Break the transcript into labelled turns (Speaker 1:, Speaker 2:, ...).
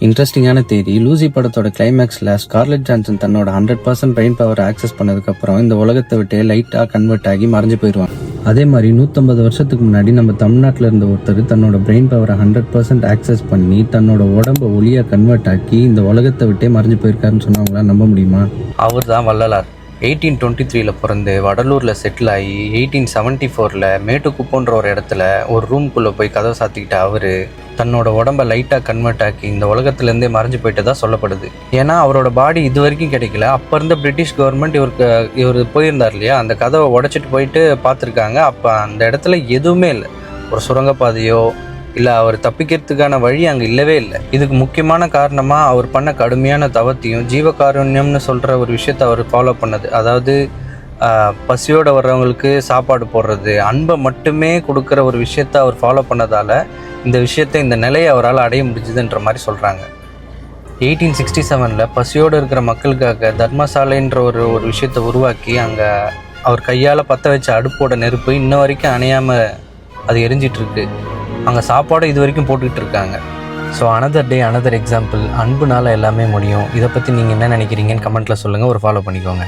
Speaker 1: இன்ட்ரெஸ்டிங்கான தேதி, லூசி படத்தோட கிளைமேக்ஸில் ஸ்கார்லெட் ஜான்சன் தன்னோட 100% பிரெயின் பவர் ஆக்சஸ் பண்ணதுக்கப்புறம் இந்த உலகத்தை விட்டு லைட்டாக கன்வெர்ட் ஆகி மறைஞ்சு போயிடுவாங்க. அதே மாதிரி 150 வருஷத்துக்கு முன்னாடி நம்ம தமிழ்நாட்டில் இருந்த ஒருத்தர் தன்னோட பிரெயின் பவரை 100% ஆக்சஸ் பண்ணி தன்னோட உடம்ப ஒளியாக கன்வெர்ட் ஆக்கி இந்த உலகத்தை விட்டே மறைஞ்சு போயிருக்காருன்னு சொன்னவங்களா நம்ப முடியுமா?
Speaker 2: அவர் தான் வள்ளலார். 1823 பிறந்து வடலூரில் செட்டில் ஆகி 1874 மேட்டுக்குப்போன்ற ஒரு இடத்துல ஒரு ரூம்குள்ளே போய் கதவை சாத்திக்கிட்ட அவர் தன்னோட உடம்பை லைட்டாக கன்வெர்ட் ஆக்கி இந்த உலகத்துலேருந்தே மறைஞ்சு போயிட்டு தான் சொல்லப்படுது. ஏன்னா அவரோட பாடி இது வரைக்கும் கிடைக்கல. அப்போ இருந்த பிரிட்டிஷ் கவர்மெண்ட் இவர் போயிருந்தார் இல்லையா, அந்த கதவை உடைச்சிட்டு போயிட்டு பார்த்துருக்காங்க. அப்போ அந்த இடத்துல எதுவுமே இல்லை, ஒரு சுரங்கப்பாதையோ இல்லை அவர் தப்பிக்கிறதுக்கான வழி அங்கே இல்லவே இல்லை. இதுக்கு முக்கியமான காரணமாக அவர் பண்ண கடுமையான தவத்தையும் ஜீவகாருண்யம்னு சொல்கிற ஒரு விஷயத்தை அவர் ஃபாலோ பண்ணது. அதாவது பசியோடு வர்றவங்களுக்கு சாப்பாடு போடுறது, அன்பை மட்டுமே கொடுக்குற ஒரு விஷயத்தை அவர் ஃபாலோ பண்ணதால் இந்த விஷயத்தை, இந்த நிலையை அவரால் அடைய முடிஞ்சுதுன்ற மாதிரி சொல்கிறாங்க. 1867 பசியோடு இருக்கிற மக்களுக்காக தர்மசாலைன்ற ஒரு விஷயத்தை உருவாக்கி அங்கே அவர் கையால் பற்ற வச்ச அடுப்போட நெருப்பு இன்ன வரைக்கும் அணையாமல் அது எரிஞ்சிட்ருக்கு. அங்கே சாப்பாடு இது வரைக்கும் போட்டுக்கிட்டு இருக்காங்க. So another day another example. அன்புனால எல்லாமே முடியும். இதை பற்றி நீங்கள் என்ன நினைக்கிறீங்கன்னு கமெண்ட்டில் சொல்லுங்கள். ஒரு ஃபாலோ பண்ணிக்கோங்க.